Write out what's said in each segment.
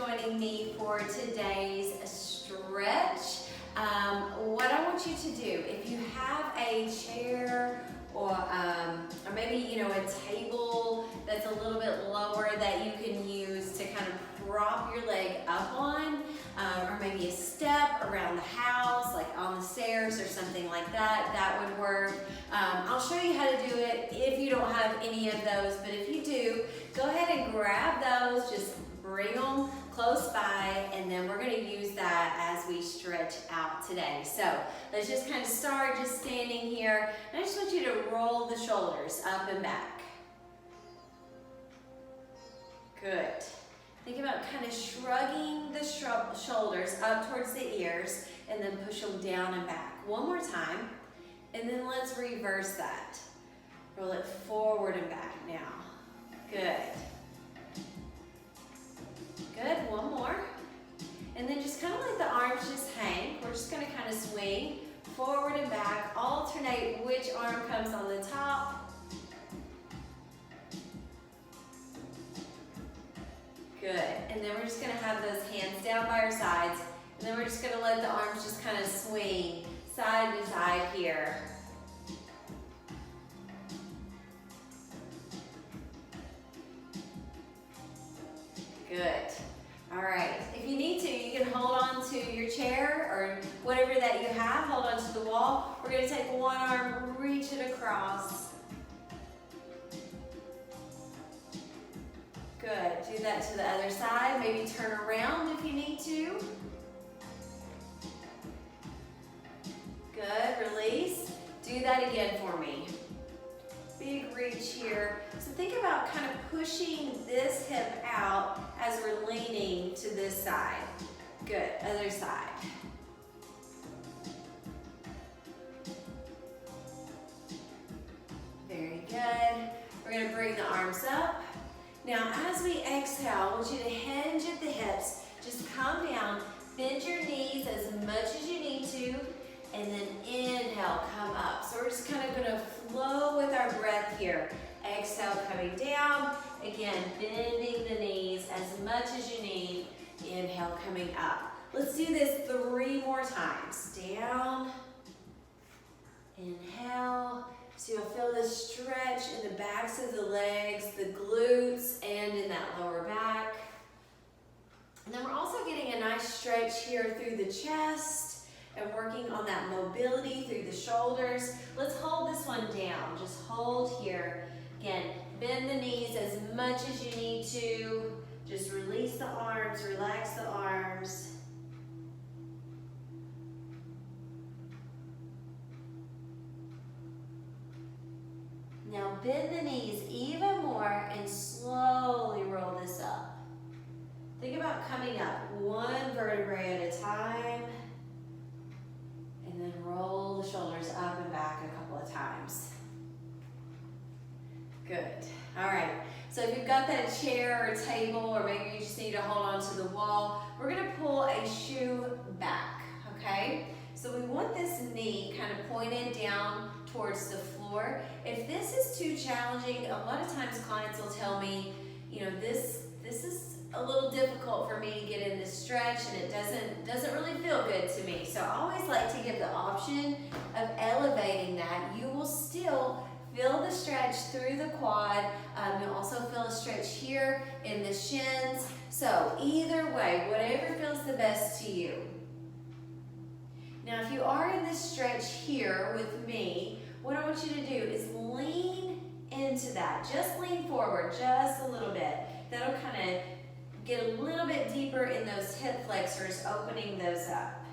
joining me for today's stretch. What I want you to do, if you have a chair or maybe a table that's a little bit lower that you can use to kind of prop your leg up on, or maybe a step around the house, like on the stairs or something like that, that would work. I'll show you how to do it if you don't have any of those, but if you do, go ahead and grab those, just bring them close by, and then we're going to use that as we stretch out today. So let's just kind of start just standing here, and I just want you to roll the shoulders up and back. Good. Think about kind of shrugging the shoulders up towards the ears and then push them down and back. One more time, and then let's reverse that. Roll it forward and back now. Good. Good, one more. And then just kind of let the arms just hang. We're just gonna kind of swing forward and back, alternate which arm comes on the top. Good, and then we're just gonna have those hands down by our sides, and then we're just gonna let the arms just kind of swing side to side here. Good. All right, if you need to, you can hold on to your chair or whatever that you have, hold on to the wall. We're gonna take one arm, reach it across. Good, do that to the other side. Maybe turn around if you need to. Good, release. Do that again for me. Big reach here. So think about kind of pushing this hip out as we're leaning to this side. Good, other side. Very good. We're gonna bring the arms up. Now as we exhale, I want you to hinge at the hips. Just come down, bend your knees as much as you need to, and then inhale, come up. So we're just kind of gonna flow with our breath here. Exhale, coming down. Again, bending the knees as much as you need. Inhale, coming up. Let's do this 3 more times. Down, inhale. So you'll feel this stretch in the backs of the legs, the glutes, and in that lower back. And then we're also getting a nice stretch here through the chest and working on that mobility through the shoulders. Let's hold this one down. Just hold here. Again, bend the knees as much as you need to. Just release the arms, relax the arms. Now bend the knees even more and slowly roll this up. Think about coming up one vertebrae at a time, and then roll the shoulders up and back a couple of times. Good. All right. So if you've got that chair or table, or maybe you just need to hold on to the wall, we're going to pull a shoe back, okay? So we want this knee kind of pointed down towards the floor. If this is too challenging, a lot of times clients will tell me, this is a little difficult for me to get in this stretch, and it doesn't really feel good to me. So I always like to give the option of elevating that. You will still feel the stretch through the quad. You'll also feel a stretch here in the shins. So either way, whatever feels the best to you. Now if you are in this stretch here with me, what I want you to do is lean into that. Just lean forward just a little bit. That'll kind of get a little bit deeper in those hip flexors, opening those up.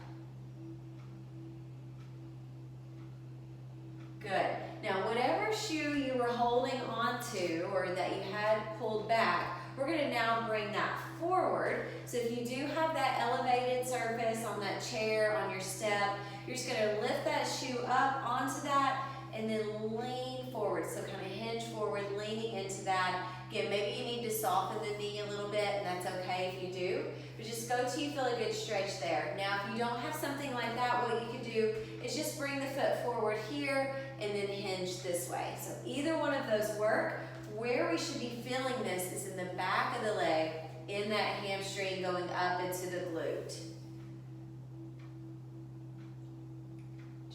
Good. Now, whatever shoe you were holding on to or that you had pulled back, we're going to now bring that forward. So if you do have that elevated surface on that chair, on your step, you're just going to lift that shoe up onto that and then lean forward. So kind of hinge forward, leaning into that. Again, maybe you need to soften the knee a little bit, and that's okay if you do. But just go till you feel a good stretch there. Now, if you don't have something like that, what you can do is just bring the foot forward here and then hinge this way. So either one of those work. Where we should be feeling this is in the back of the leg, in that hamstring, going up into the glute.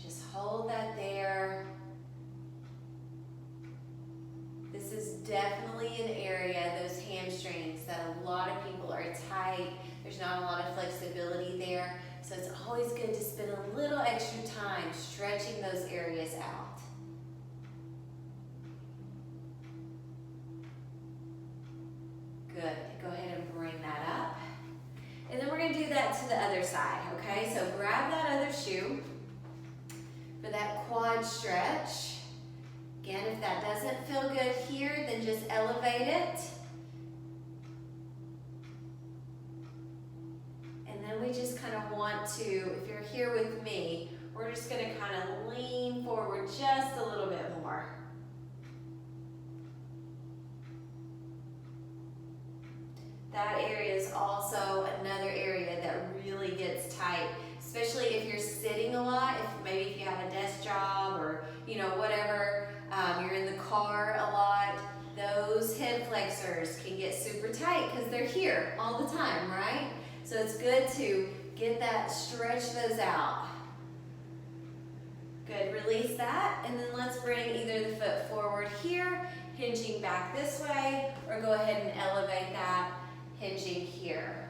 Just hold that there. This is definitely an area, those hamstrings, that a lot of people are tight. There's not a lot of flexibility there. So it's always good to spend a little extra time stretching those areas out. Good. Go ahead and bring that up. And then we're going to do that to the other side, okay? So grab that other shoe for that quad stretch. Again, if that doesn't feel good here, then just elevate it. And then we just kind of want to, if you're here with me, we're just going to kind of lean forward just a little bit more. That area is also another area that really gets tight, especially if you're sitting a lot, if you have a desk job or whatever, you're in the car a lot, those hip flexors can get super tight because they're here all the time, right? So it's good to get that, stretch those out. Good, release that, and then let's bring either the foot forward here, hinging back this way, or go ahead and elevate that, hinging here.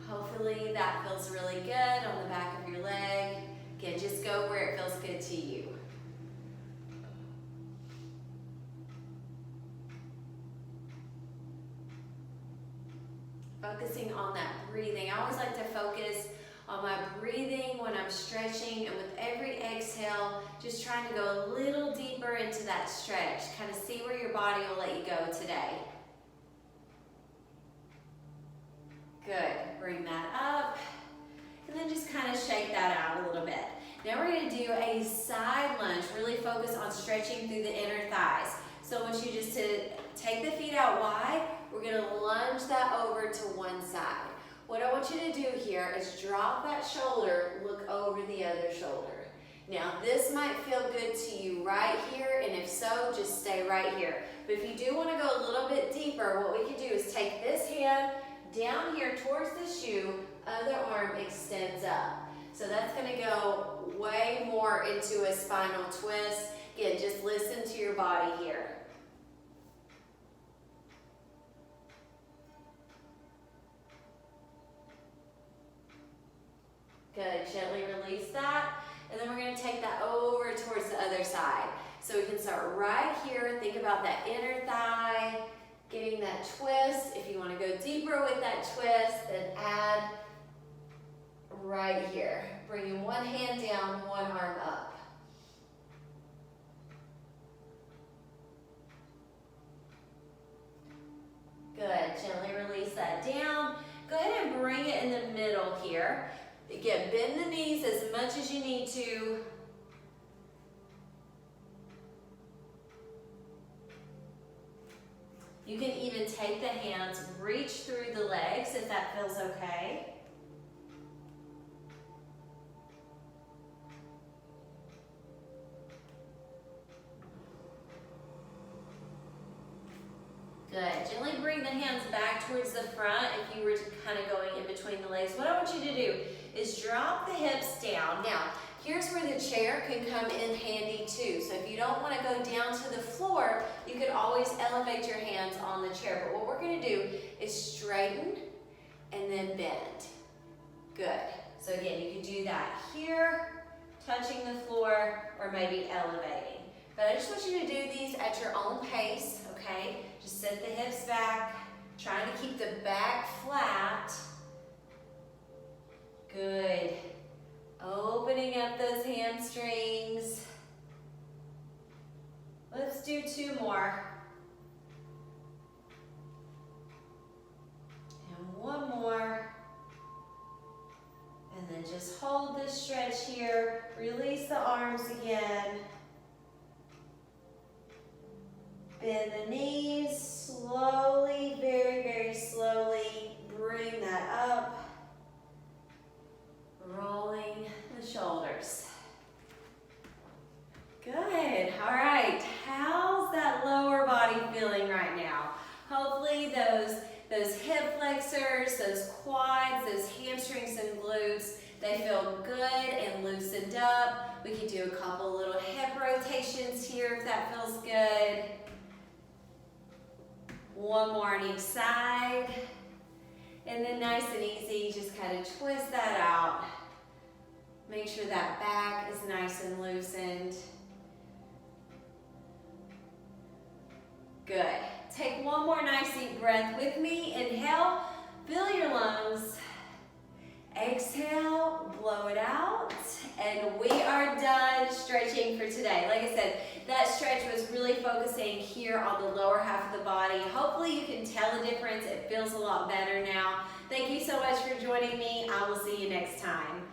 Hopefully that feels really good on the back of your leg. Again, just go where it feels good to you. Focusing on that breathing. I always like to focus on my breathing when I'm stretching, and with every exhale, just trying to go a little deeper into that stretch. Kind of see where your body will let you go today. Good, bring that up, and then just kind of shake that out a little bit. Now we're going to do a side lunge, really focus on stretching through the inner thighs. So I want you just to take the feet out wide, we're going to lunge that over to one side. What I want you to do here is drop that shoulder, look over the other shoulder. Now this might feel good to you right here, and if so, just stay right here. But if you do want to go a little bit deeper, what we can do is take this hand down here towards the shoe, other arm extends up. So that's going to go way more into a spinal twist. Again, just listen to your body here. Good, gently release that. And then we're going to take that over towards the other side. So we can start right here, think about that inner thigh, getting that twist. If you want to go deeper with that twist, then add right here. Bringing one hand down, one arm up. Good, gently release that down. Go ahead and bring it in the middle here. Again, bend the knees as much as you need to. You can even take the hands, reach through the legs if that feels okay. Good. Gently bring the hands back towards the front if you were kind of going in between the legs. What I want you to do is drop the hips down. Now, here's where the chair can come in handy too. So if you don't want to go down to the floor, you could always elevate your hands on the chair. But what we're going to do is straighten and then bend. Good. So again, you can do that here, touching the floor, or maybe elevating. But I just want you to do these at your own pace, okay? Just set the hips back, trying to keep the back flat. Good. Opening up those hamstrings. Let's do 2 more. And 1 more. And then just hold this stretch here. Release the arms again. Bend the knees slowly, very, very slowly. Bring that up. Rolling the shoulders. Good. All right. How's that lower body feeling right now? Hopefully those hip flexors, those quads, those hamstrings and glutes, they feel good and loosened up. We can do a couple little hip rotations here if that feels good. One more on each side. And then nice and easy, just kind of twist that out. Make sure that back is nice and loosened. Good. Take one more nice deep breath with me. Inhale, fill your lungs. Exhale, blow it out. And we are done stretching for today. Like I said, that stretch was really focusing here on the lower half of the body. Hopefully you can tell the difference. It feels a lot better now. Thank you so much for joining me. I will see you next time.